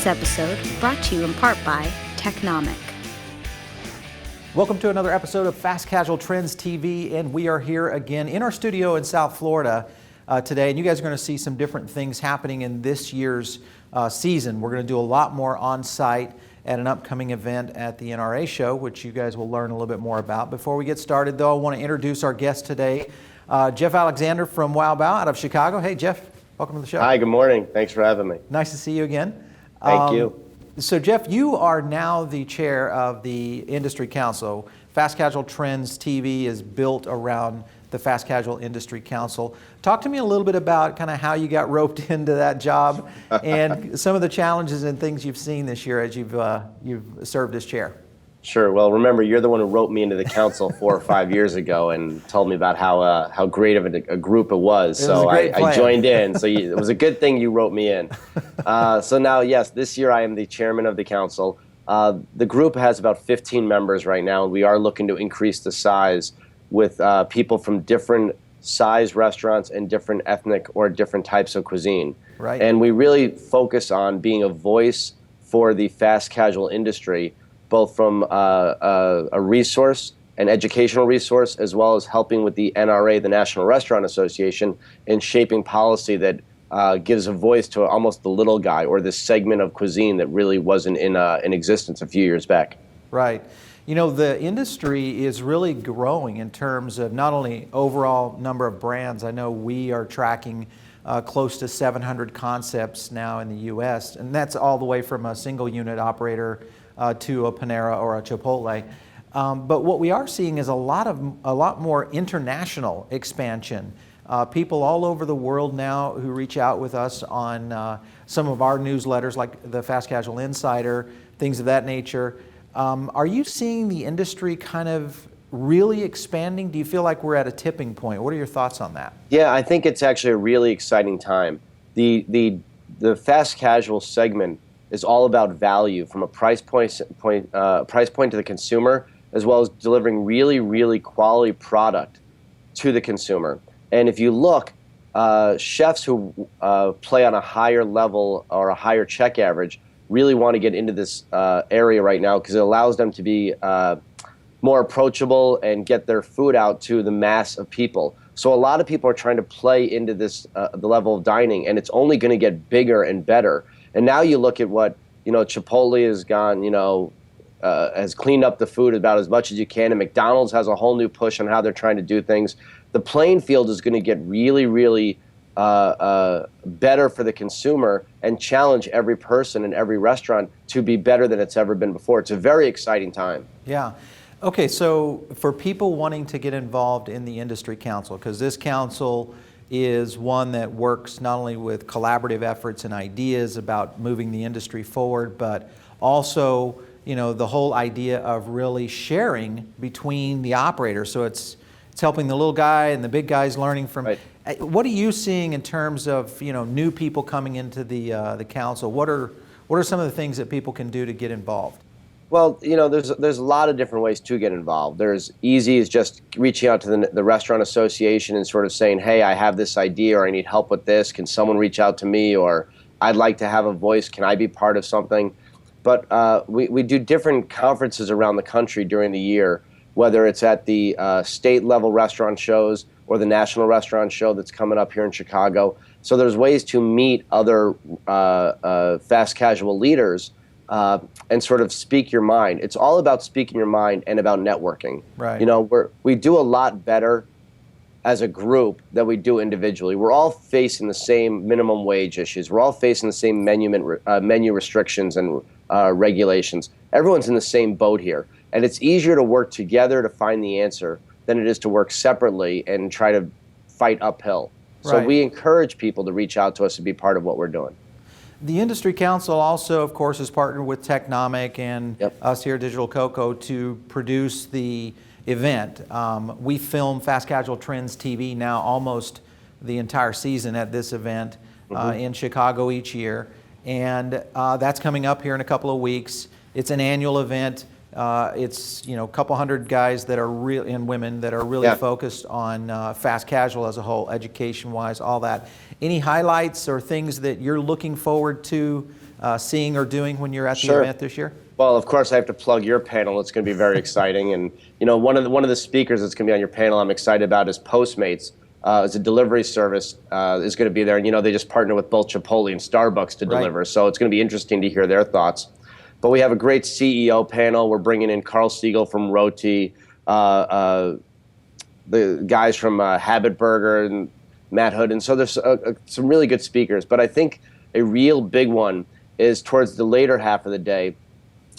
This episode brought to you in part by Technomic. Welcome to another episode of Fast Casual Trends TV, and we are here again in our studio in South Florida today, and you guys are going to see some different things happening in this year's season. We're going to do a lot more on-site at an upcoming event at the NRA show, which you guys will learn a little bit more about. Before we get started, though, I want to introduce our guest today, Geoff Alexander from Wow Bao out of Chicago. Hey, Geoff, welcome to the show. Hi, good morning. Thanks for having me. Nice to see you again. Thank you. So, Geoff, you are now the chair of the Industry Council. Fast Casual Trends TV is built around the Fast Casual Industry Council. Talk to me a little bit about kind of how you got roped into that job and some of the challenges and things you've seen this year as you've served as chair. Sure. Well, remember, you're the one who roped me into the council 4 or 5 years ago and told me about how great of a group it was. So I joined in. So it was a good thing you roped me in. So now, yes, this year I am the chairman of the council. The group has about 15 members right now, and we are looking to increase the size with people from different size restaurants and different ethnic or different types of cuisine. Right. And we really focus on being a voice for the fast casual industry, both from a resource, an educational resource, as well as helping with the NRA, the National Restaurant Association, in shaping policy that gives a voice to almost the little guy or this segment of cuisine that really wasn't in existence a few years back. Right. You know, the industry is really growing in terms of not only overall number of brands. I know we are tracking close to 700 concepts now in the U.S., and that's all the way from a single unit operator to a Panera or a Chipotle. But what we are seeing is a lot more international expansion. People all over the world now who reach out with us on some of our newsletters, like the Fast Casual Insider, things of that nature. Are you seeing the industry kind of really expanding? Do you feel like we're at a tipping point? What are your thoughts on that? Yeah, I think it's actually a really exciting time. The fast casual segment is all about value from a price point to the consumer, as well as delivering really, really quality product to the consumer. And if you look, chefs who play on a higher level or a higher check average really want to get into this area right now because it allows them to be more approachable and get their food out to the mass of people. So a lot of people are trying to play into this the level of dining, and it's only going to get bigger and better. And now you look at what, Chipotle has gone, has cleaned up the food about as much as you can, and McDonald's has a whole new push on how they're trying to do things. The playing field is going to get really, really better for the consumer and challenge every person in every restaurant to be better than it's ever been before. It's a very exciting time. Yeah. Okay, so for people wanting to get involved in the Industry Council, because this council is one that works not only with collaborative efforts and ideas about moving the industry forward, but also, the whole idea of really sharing between the operators. So it's helping the little guy and the big guys learning from. Right. What are you seeing in terms of new people coming into the council? What are some of the things that people can do to get involved? Well, there's a lot of different ways to get involved. There's easy as just reaching out to the restaurant association and sort of saying, hey, I have this idea, or I need help with this. Can someone reach out to me? Or I'd like to have a voice. Can I be part of something? But we do different conferences around the country during the year, whether it's at the state level restaurant shows or the national restaurant show that's coming up here in Chicago. So there's ways to meet other fast casual leaders and sort of speak your mind. It's all about speaking your mind and about networking. Right. We do a lot better as a group than we do individually. We're all facing the same minimum wage issues. We're all facing the same menu restrictions and regulations. Everyone's in the same boat here. And it's easier to work together to find the answer than it is to work separately and try to fight uphill. So Right. we encourage people to reach out to us and be part of what we're doing. The Industry Council also, of course, is partnered with Technomic and Yep. us here at Digital Coco to produce the event. We film Fast Casual Trends TV now almost the entire season at this event in Chicago each year. And that's coming up here in a couple of weeks. It's an annual event. It's a couple hundred guys that are and women that are really focused on fast casual as a whole, education-wise, all that. Any highlights or things that you're looking forward to seeing or doing when you're at the Sure. event this year? Well, of course, I have to plug your panel. It's going to be very exciting. And one of the speakers that's going to be on your panel I'm excited about is Postmates. It's a delivery service is going to be there. And they just partner with both Chipotle and Starbucks to deliver. Right. So it's going to be interesting to hear their thoughts. But we have a great CEO panel. We're bringing in Carl Siegel from Roti, the guys from Habit Burger and Matt Hood. And so there's some really good speakers. But I think a real big one is towards the later half of the day.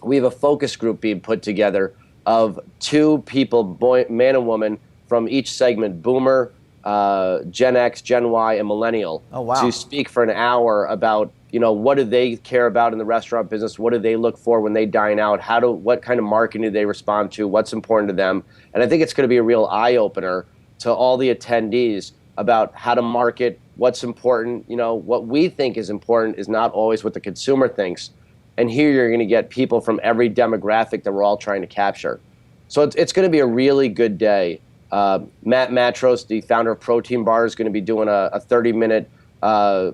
We have a focus group being put together of 2 people, man and woman, from each segment, Boomer, Gen X, Gen Y, and Millennial, to speak for an hour about, what do they care about in the restaurant business? What do they look for when they dine out? What kind of marketing do they respond to? What's important to them? And I think it's going to be a real eye-opener to all the attendees about how to market, what's important. What we think is important is not always what the consumer thinks. And here you're going to get people from every demographic that we're all trying to capture. So it's going to be a really good day. Matt Matros, the founder of Protein Bar, is going to be doing a 30-minute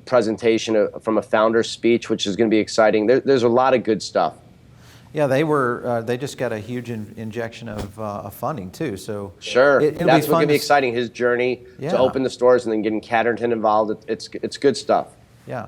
presentation from a founder's speech, which is going to be exciting. There's a lot of good stuff. Yeah, they just got a huge injection of funding too. So sure, it'll that's what's be going to be exciting. His journey to open the stores and then getting Catterton involved. It's good stuff. Yeah.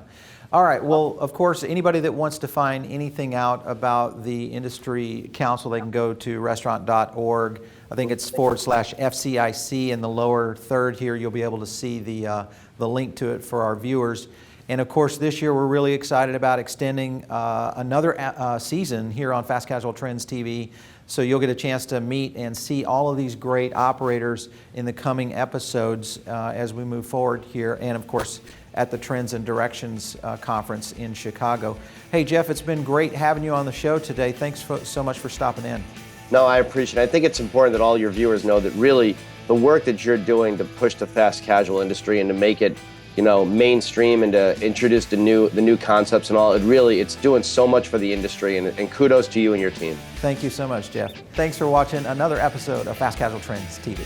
All right. Well, of course, anybody that wants to find anything out about the industry council, they can go to restaurant.org. I think it's /FCIC in the lower third here. You'll be able to see the link to it for our viewers. And of course, this year we're really excited about extending another season here on Fast Casual Trends TV. So you'll get a chance to meet and see all of these great operators in the coming episodes as we move forward here. And of course, at the Trends and Directions Conference in Chicago. Hey, Geoff, it's been great having you on the show today. Thanks so much for stopping in. No, I appreciate it. I think it's important that all your viewers know that really the work that you're doing to push the fast casual industry and to make it, mainstream and to introduce the new concepts and all, it's doing so much for the industry, and kudos to you and your team. Thank you so much, Geoff. Thanks for watching another episode of Fast Casual Trends TV.